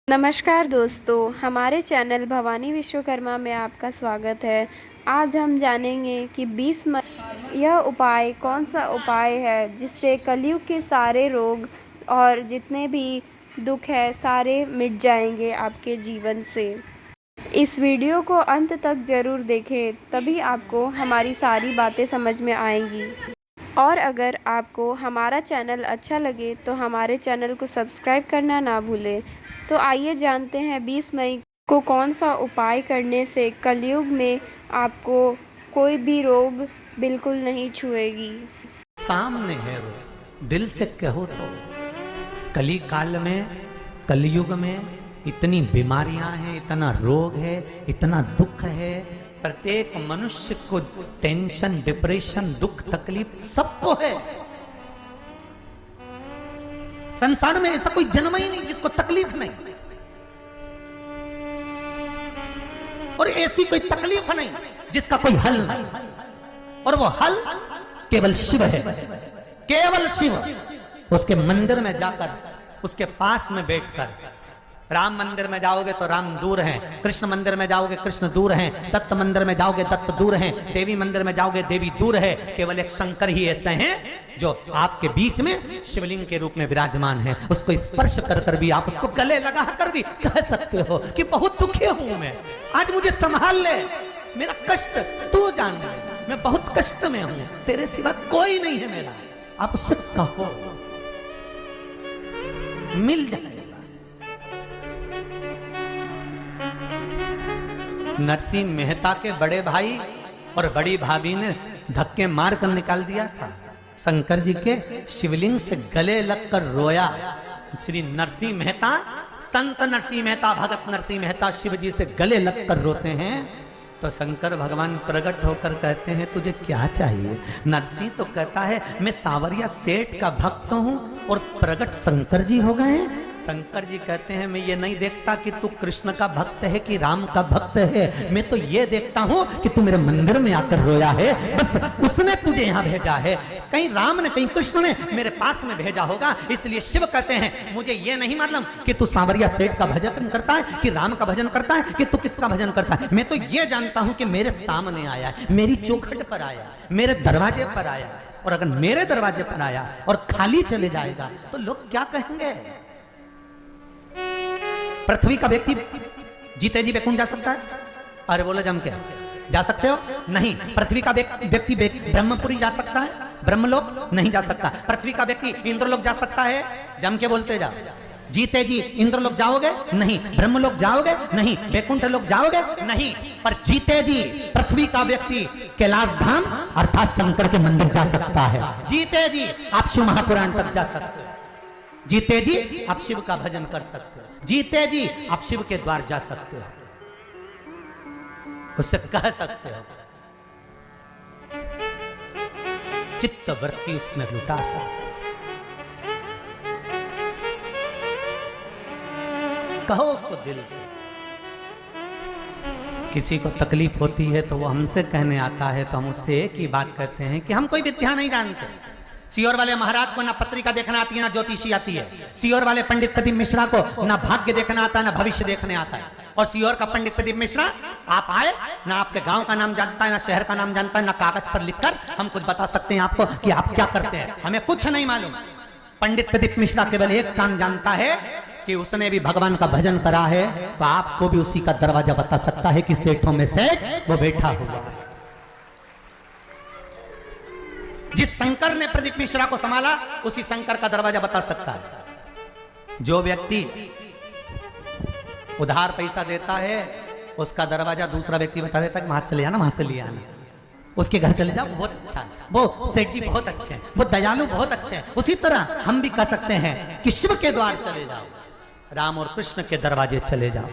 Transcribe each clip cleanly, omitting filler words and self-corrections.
नमस्कार दोस्तों, हमारे चैनल भवानी विश्वकर्मा में आपका स्वागत है। आज हम जानेंगे कि 20 मई यह उपाय कौन सा उपाय है जिससे कलयुग के सारे रोग और जितने भी दुख है सारे मिट जाएंगे आपके जीवन से। इस वीडियो को अंत तक ज़रूर देखें, तभी आपको हमारी सारी बातें समझ में आएंगी। और अगर आपको हमारा चैनल अच्छा लगे तो हमारे चैनल को सब्सक्राइब करना ना भूलें। तो आइए जानते हैं 20 मई को कौन सा उपाय करने से कलयुग में आपको कोई भी रोग बिल्कुल नहीं छुएगी। सामने है वो, दिल से कहो तो। कली काल में, कलयुग में इतनी बीमारियां हैं, इतना रोग है, इतना दुख है। प्रत्येक मनुष्य को टेंशन, डिप्रेशन, दुख, तकलीफ सबको है। संसार में ऐसा कोई जन्म ही नहीं जिसको तकलीफ नहीं, और ऐसी कोई तकलीफ नहीं जिसका कोई हल नहीं। और वो हल केवल शिव है, केवल शिव। उसके मंदिर में जाकर, उसके पास में बैठकर, राम मंदिर में जाओगे तो राम दूर हैं, कृष्ण मंदिर में जाओगे कृष्ण दूर हैं, दत्त मंदिर में जाओगे दत्त दूर हैं, देवी मंदिर में जाओगे देवी दूर है। केवल एक शंकर ही ऐसे हैं जो आपके बीच में शिवलिंग के रूप में विराजमान है। उसको स्पर्श कर कर भी, आप उसको गले लगा कर भी कह सकते हो कि बहुत दुखी हूं मैं, आज मुझे संभाल ले, मेरा कष्ट तू जान ले, मैं बहुत कष्ट में हूं, तेरे सिवा कोई नहीं है मेरा। आप उससे कहो, मिल जाए। नरसिंह मेहता के बड़े भाई और बड़ी भाभी ने धक्के मार कर निकाल दिया था। शंकर जी के शिवलिंग से गले लगकर रोया। श्री नरसिंह मेहता, संत नरसिंह मेहता, भगत नरसिंह मेहता शिव जी से गले लगकर रोते हैं तो शंकर भगवान प्रकट होकर कहते हैं तुझे क्या चाहिए। नरसिंह तो कहता है मैं सांवरिया सेठ का भक्त हूं और प्रकट शंकर जी हो गए। शंकर जी कहते हैं मैं ये नहीं देखता कि तू कृष्ण का भक्त है कि राम का भक्त है, मैं तो ये देखता हूं कि तू मेरे मंदिर में आकर रोया है, बस उसने तुझे यहाँ भेजा है। कहीं राम ने, कहीं कृष्ण ने मेरे पास में भेजा होगा। इसलिए शिव कहते हैं मुझे ये नहीं मालूम कि तू सांवरिया सेठ का भजन करता है कि राम का भजन करता है कि तू किसका भजन करता है। मैं तो ये जानता हूं कि मेरे सामने आया है, मेरी चौखट पर आया, मेरे दरवाजे पर आया। और अगर मेरे दरवाजे पर आया और खाली चले जाएगा तो लोग क्या कहेंगे। पृथ्वी का व्यक्ति जीते जी वैकुंठ जा सकता है? अरे बोलो जम के, जा सकते हो? नहीं। पृथ्वी का व्यक्ति ब्रह्मपुरी जा सकता है? ब्रह्मलोक नहीं जा सकता। पृथ्वी का व्यक्ति इंद्रलोक जा सकता है? जम के बोलते जाओ। जीते जी इंद्रलोक जाओगे? नहीं। ब्रह्मलोक जाओगे? नहीं। वैकुंठ लोक जाओगे? नहीं। पर जीते जी पृथ्वी का व्यक्ति कैलाश धाम अर्थात शंकर के मंदिर जा सकता है। जीते जी आप शिव महापुराण तक जा सकते हो। जीते जी आप शिव का भजन कर सकते हो। जीते जी आप शिव के द्वार जा सकते हो, उससे कह सकते हो, चित्त वृत्ति उसमें लुटा सकते हो। कहो उसको दिल से। किसी को तकलीफ होती है तो वो हमसे कहने आता है तो हम उससे एक ही बात कहते हैं कि हम कोई विद्या नहीं जानते। सीहोर वाले महाराज को ना पत्रिका देखना आती है ना ज्योतिषी आती है। सीहोर वाले पंडित प्रदीप मिश्रा को ना भाग्य देखना आता है ना भविष्य देखने आता है। और सीहोर का पंडित प्रदीप मिश्रा आप आए ना आपके गांव का नाम जानता है ना शहर का नाम जानता है ना कागज पर लिखकर हम कुछ बता सकते हैं आपको कि आप क्या करते हैं, हमें कुछ नहीं मालूम। पंडित प्रदीप मिश्रा केवल एक काम जानता है कि उसने भी भगवान का भजन करा है तो आपको भी उसी का दरवाजा बता सकता है कि सेठों में सेठ वो बैठा हुआ है। जिस शंकर ने प्रदीप मिश्रा को संभाला उसी शंकर का दरवाजा बता सकता है। जो व्यक्ति उधार पैसा देता है उसका दरवाजा दूसरा व्यक्ति बता देता है कि वहां से ले आना, वहां से ले आना, उसके घर चले जाओ, बहुत अच्छा है, वो सेठ जी बहुत अच्छे हैं, वो दयालु बहुत अच्छे हैं। उसी तरह हम भी कह सकते हैं कि शिव के द्वार चले जाओ, राम और कृष्ण के दरवाजे चले जाओ,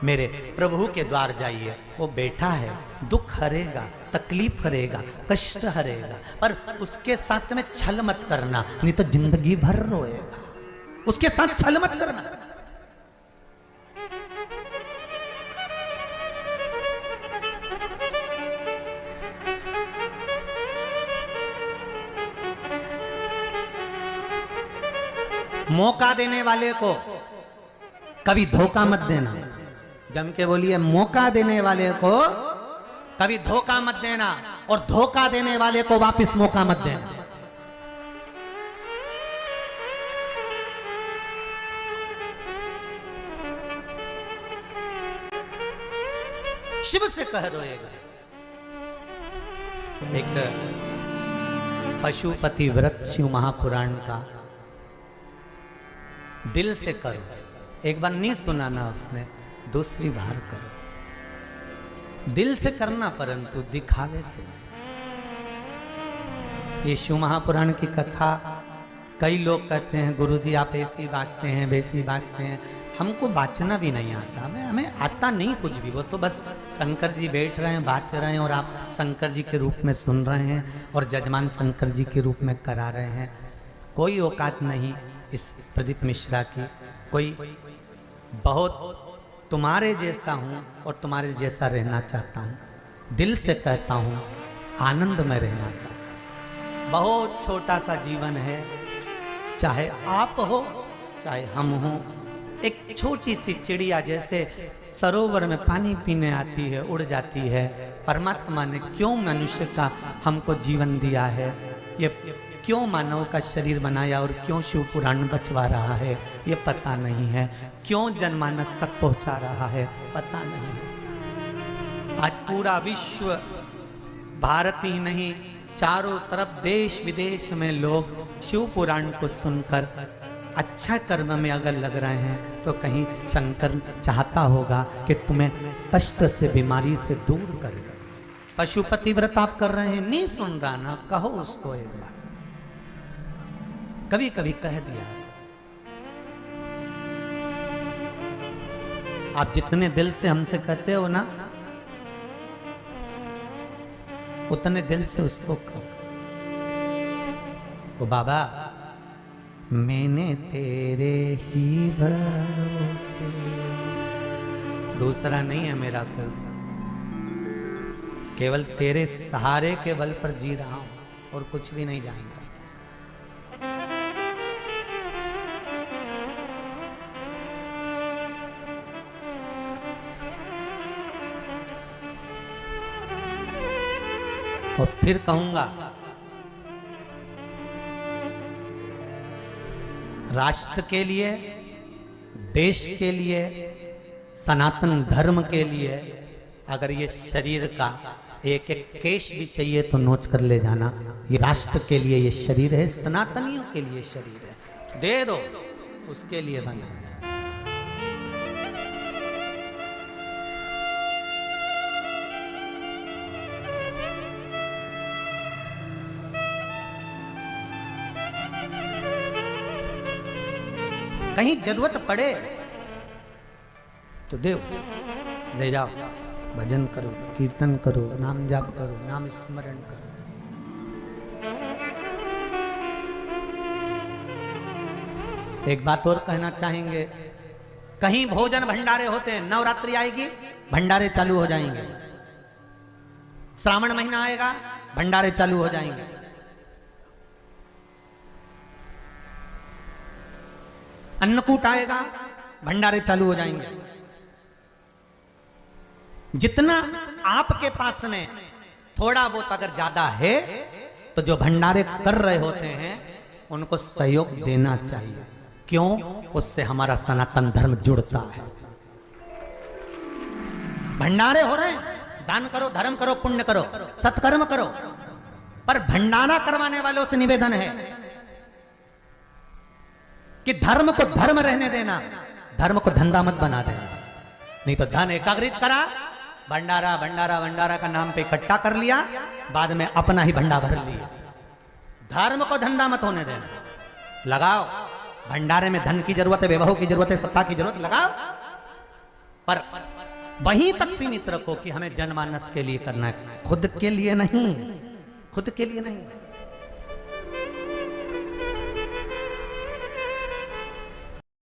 मेरे प्रभु के द्वार जाइए, वो बैठा है, दुख हरेगा, तकलीफ हरेगा, कष्ट हरेगा। पर उसके साथ में छल मत करना, नहीं तो जिंदगी भर रोएगा। उसके साथ छल मत करना। मौका देने वाले को कभी धोखा मत देना। जम के बोलिए, मौका देने वाले को कभी धोखा मत देना और धोखा देने वाले को वापस मौका मत देना। शिव से कह रोएगा। एक पशुपति व्रत शिव महापुराण का दिल से करो। एक बार नहीं सुनाना उसने, दूसरी बार करो। दिल से करना, परंतु दिखावे से। ये शिव महापुराण की कथा कई लोग कहते हैं गुरुजी आप ऐसी बाजते हैं वैसी बाजते हैं। हमको बाचना भी नहीं आता, हमें आता नहीं कुछ भी। वो तो बस शंकर जी बैठ रहे हैं, बाच रहे हैं और आप शंकर जी के रूप में सुन रहे हैं और जजमान शंकर जी के रूप में करा रहे हैं। कोई औकात नहीं इस प्रदीप मिश्रा की। कोई बहुत तुम्हारे जैसा हूँ और तुम्हारे जैसा रहना चाहता हूँ। दिल से कहता हूँ, आनंद में रहना चाहता हूँ। बहुत छोटा सा जीवन है, चाहे आप हो चाहे हम हो। एक छोटी सी चिड़िया जैसे सरोवर में पानी पीने आती है, उड़ जाती है। परमात्मा ने क्यों मनुष्य का हमको जीवन दिया है, ये क्यों मानव का शरीर बनाया और क्यों शिव पुराण बचवा रहा है, ये पता नहीं है। क्यों जनमानस तक पहुंचा रहा है, पता नहीं है। आज पूरा विश्व, भारत ही नहीं, चारों तरफ देश विदेश में लोग शिव पुराण को सुनकर अच्छा कर्म में अगर लग रहे हैं तो कहीं शंकर चाहता होगा कि तुम्हें कष्ट से, बीमारी से दूर करेगा। पशुपति व्रत आप कर रहे हैं, नहीं सुन रहा ना, कहो उसको एक बार। कभी कभी कह दिया। आप जितने दिल से हमसे कहते हो ना, उतने दिल से उसको कहो। ओ बाबा, मैंने तेरे ही भरोसे, दूसरा नहीं है मेरा कोई, केवल तेरे सहारे के बल पर जी रहा हूं और कुछ भी नहीं जानता। और फिर कहूंगा, राष्ट्र के लिए, देश के लिए, सनातन धर्म के लिए अगर ये शरीर का एक एक केश भी चाहिए तो नोच कर ले जाना। ये राष्ट्र के लिए ये शरीर है, सनातनियों के लिए शरीर है, दे दो, उसके लिए बना। कहीं जरूरत पड़े तो दे, ले जाओ, भजन करो, कीर्तन करो, नाम जाप करो, नाम स्मरण करो। एक बात और कहना चाहेंगे, कहीं भोजन भंडारे होते हैं, नवरात्रि आएगी भंडारे चालू हो जाएंगे, श्रावण महीना आएगा भंडारे चालू हो जाएंगे। अन्नकूट आएगा भंडारे चालू हो जाएंगे। जितना आपके पास में थोड़ा बहुत अगर ज्यादा है तो जो भंडारे कर रहे होते हैं उनको सहयोग देना चाहिए। क्यों? उससे हमारा सनातन धर्म जुड़ता है। भंडारे हो रहे हैं, दान करो, धर्म करो, पुण्य करो, सत्कर्म करो, पर भंडारा करवाने वालों से निवेदन है कि धर्म को धर्म रहने देना, धर्म को धंधा मत बना देना। नहीं तो धन एकाग्रित करा, भंडारा भंडारा भंडारा का नाम पे इकट्ठा कर लिया, बाद में अपना ही भंडार भर लिया। धर्म को धंधा मत होने देना। लगाओ, भंडारे में धन की जरूरत है, वैभव की जरूरत है, सत्ता की जरूरत, लगाओ, पर वहीं तक सीमित रखो कि हमें जनमानस के लिए करना है, खुद के लिए नहीं, खुद के लिए नहीं।